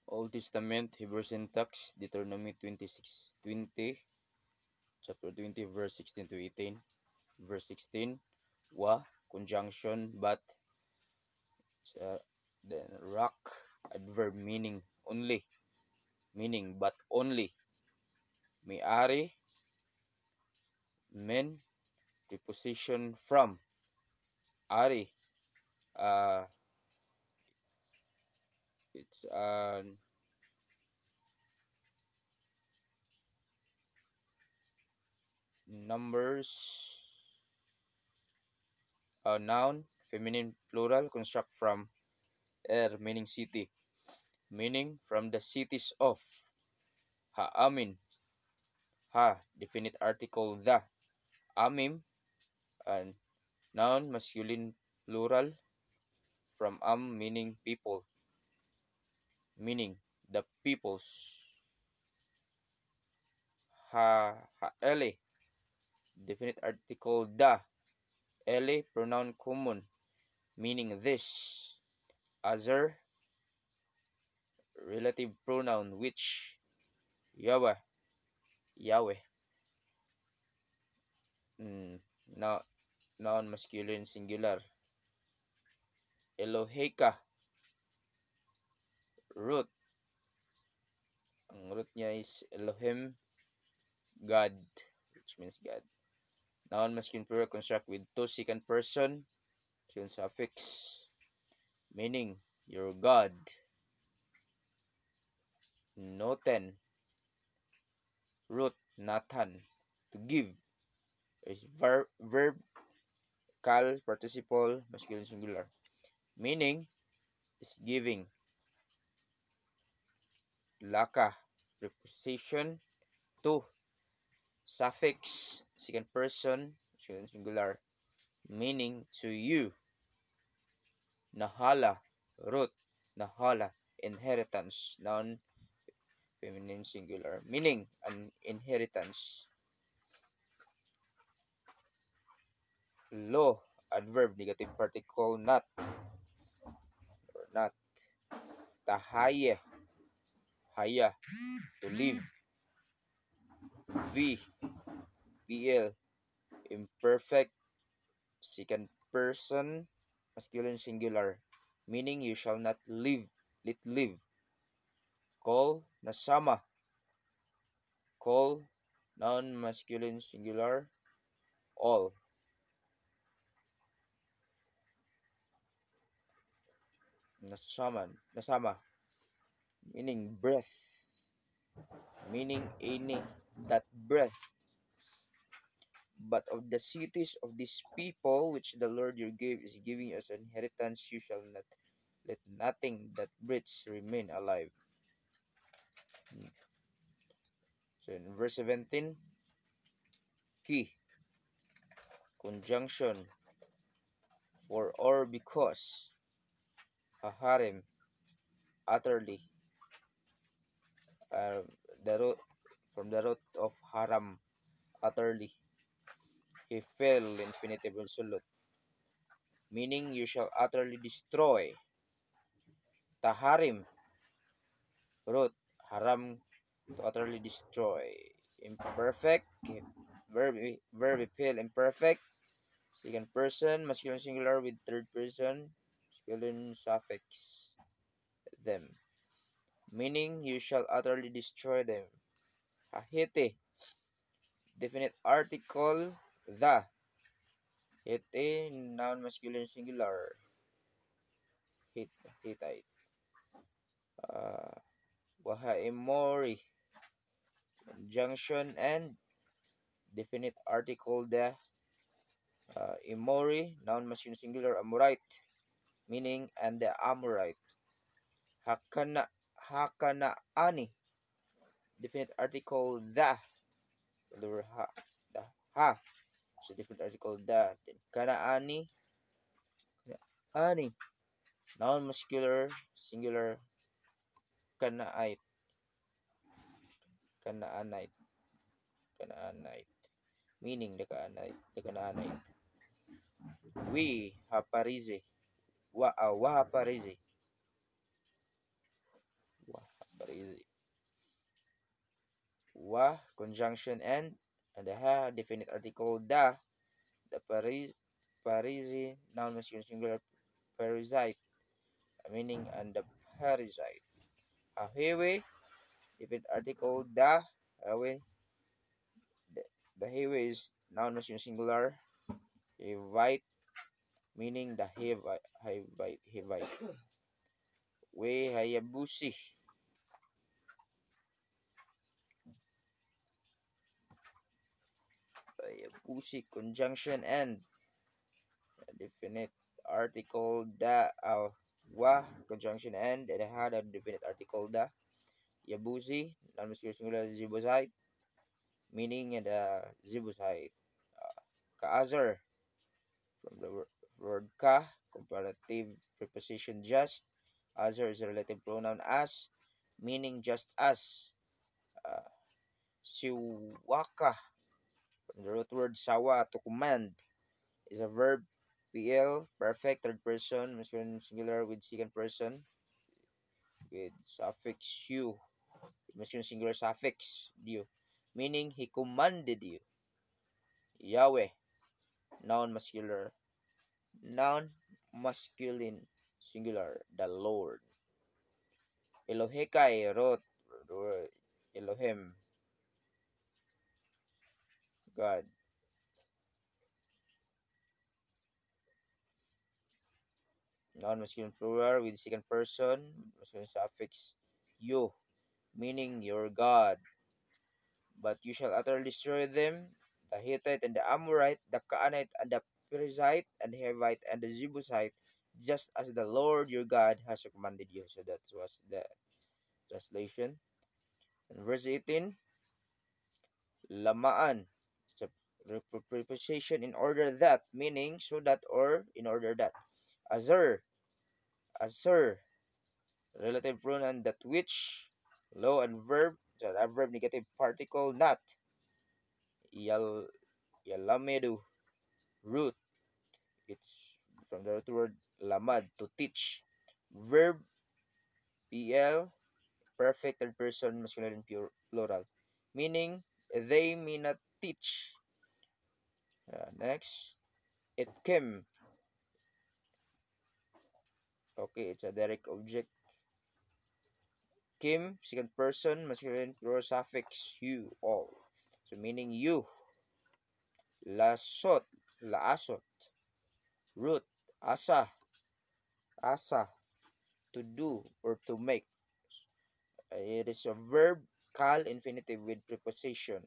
Old Testament, Hebrew syntax, Deuteronomy 26:20, chapter 20, verse 16 to 18. Verse 16, wa, conjunction, but, uh, then rock, adverb meaning only, meaning but only. May-ari, men, preposition from, ari, uh, it's numbers, noun, feminine plural, construct from, meaning city, meaning from the cities of, haamin, ha, definite article the, amim, and noun, masculine plural, from meaning people, meaning the peoples, haele, definite article the, ele, pronoun common, meaning this, other, relative pronoun which, Yahweh, Yahweh, now noun masculine singular, Eloheka, root, ang root niya is Elohim, God, which means God. Noun masculine plural construct with two second person, suffix, meaning your God. Noten, root, Nathan, to give, is verb, cal, participle, masculine singular, meaning is giving. Laka, preposition, to, suffix, second person, masculine singular, meaning to you. Nahala, root, nahala, inheritance, noun, feminine singular, meaning an inheritance. Lo, adverb, negative particle, not, or not. Tahaya, haya, to live. VL, imperfect, second person, masculine singular, meaning you shall not live, let live. Call, nasama, call, noun, masculine singular, all. Nasama, meaning breath, meaning any that breath. But of the cities of these people which the Lord your God is giving you as an inheritance, you shall not let nothing that breathes remain alive. So in verse 17, key, conjunction, for or because, haharim, utterly, the root, from the root of haram, utterly. He fell, infinitive absolute, meaning you shall utterly destroy. Taharim, root, haram, to utterly destroy. Imperfect, verb feel imperfect, second person, masculine singular with third person, masculine suffix, them, meaning you shall utterly destroy them. Hahiti, definite article, the, hiti, noun masculine singular, Hittite. Wahaimori, conjunction and definite article the, Imori, noun masculine singular, Amorite, meaning and the Amorite. Hakanaani, definite article the ha, the ha, so definite article the. Then Kanaani, ani, noun muscular singular, Kanaite, Kanaanite, Kanaanite, meaning the Kanaanite. Wahaparize, Wahaparize, wa conjunction and the ha definite article the Parisi noun masculine singular parasite meaning and the parasite. Ahewe definite article awe the, the hewe is noun masculine singular hevite meaning the hevite. We hayabusi hayabusi conjunction and definite article wa conjunction and had a definite article yabusi non-masculine singular zibusite meaning and zibusite kaazar from the word ka comparative preposition just azar is a relative pronoun as meaning just as uh, siwaka from the root word sawa to command is a verb PL perfect third person masculine singular with second person with suffix you masculine singular suffix you meaning he commanded you. Yahweh noun masculine singular the Lord. Elohekai wrote the word Elohim God. Noun masculine plural with second person masculine suffix you meaning your God. But you shall utterly destroy them, the Hittite and the Amorite, the Canaanite and the Perizzite and the Hivite and the Jebusite, just as the Lord your God has commanded you. So that was the translation. And verse 18, Lamaan. It's a preposition in order that, meaning so that or in order that. Azur, relative pronoun that which, law and verb, the adverb negative particle not. Yal, yalamedu, root. It's from the root word lamad, to teach. Verb PL, perfect third person, masculine and plural. Meaning, they may not teach. Next, it came. Okay, it's a direct object. Kim, second person, masculine, plural suffix, you, all. So, meaning you. Lasot, laasot. Root, asa, to do or to make. It is a verb call infinitive with preposition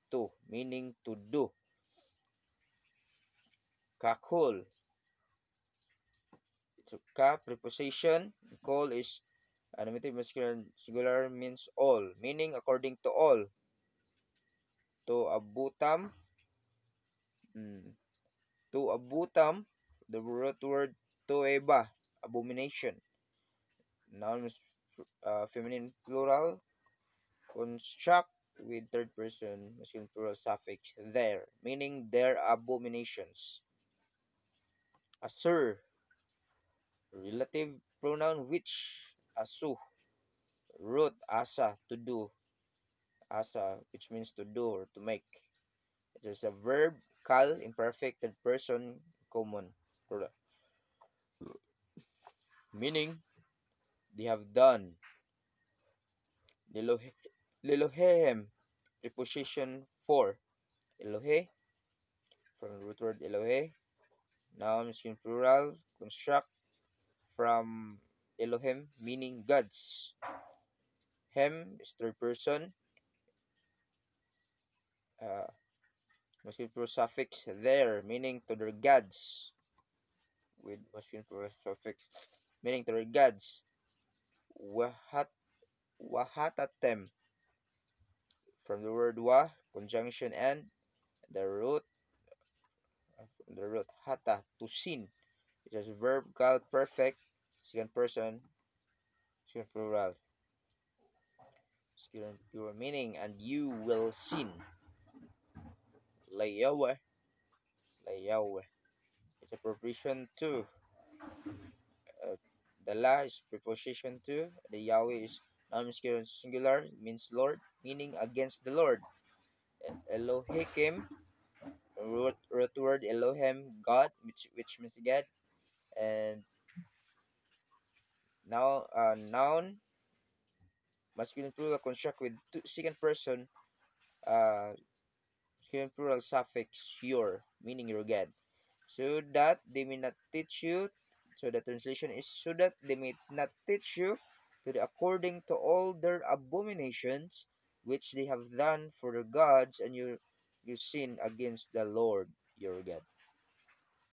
to, meaning to do. Kakul. So ka preposition. Kol is nominative masculine singular means all, meaning according to all. To abutam. Mm, to abutam. The root word to eba, abomination. Noun feminine plural. Construct with third person masculine plural suffix there, meaning their abominations. Assur, relative pronoun which. Asu, root asa, to do. Asa, which means to do or to make. It is a verb, kal, imperfect, third person, common, plural. Meaning, they have done. Lilohehem, preposition for. Elohe, from the root word Elohe. Noun in plural, construct from Elohim, meaning gods. Hem is third person. Masculine plural suffix there, meaning to their gods. With masculine plural suffix, meaning to their gods. Wahatatem, from the word wa, conjunction and the root hata, to sin. It is a verb called perfect, second person, second plural. Second pure meaning, and you will sin. Layawe, layawe. It's a preposition to. Uh, the la is preposition to. The Yahweh is Noun masculine singular means Lord, meaning against the Lord. Elohim, root word Elohim, God, which means God. And now noun masculine plural construct with second person uh, masculine plural suffix your, meaning your God. So that they may not teach you. So the translation is so that they may not teach you to the according to all their abominations which they have done for their gods, and you sin against the Lord your God.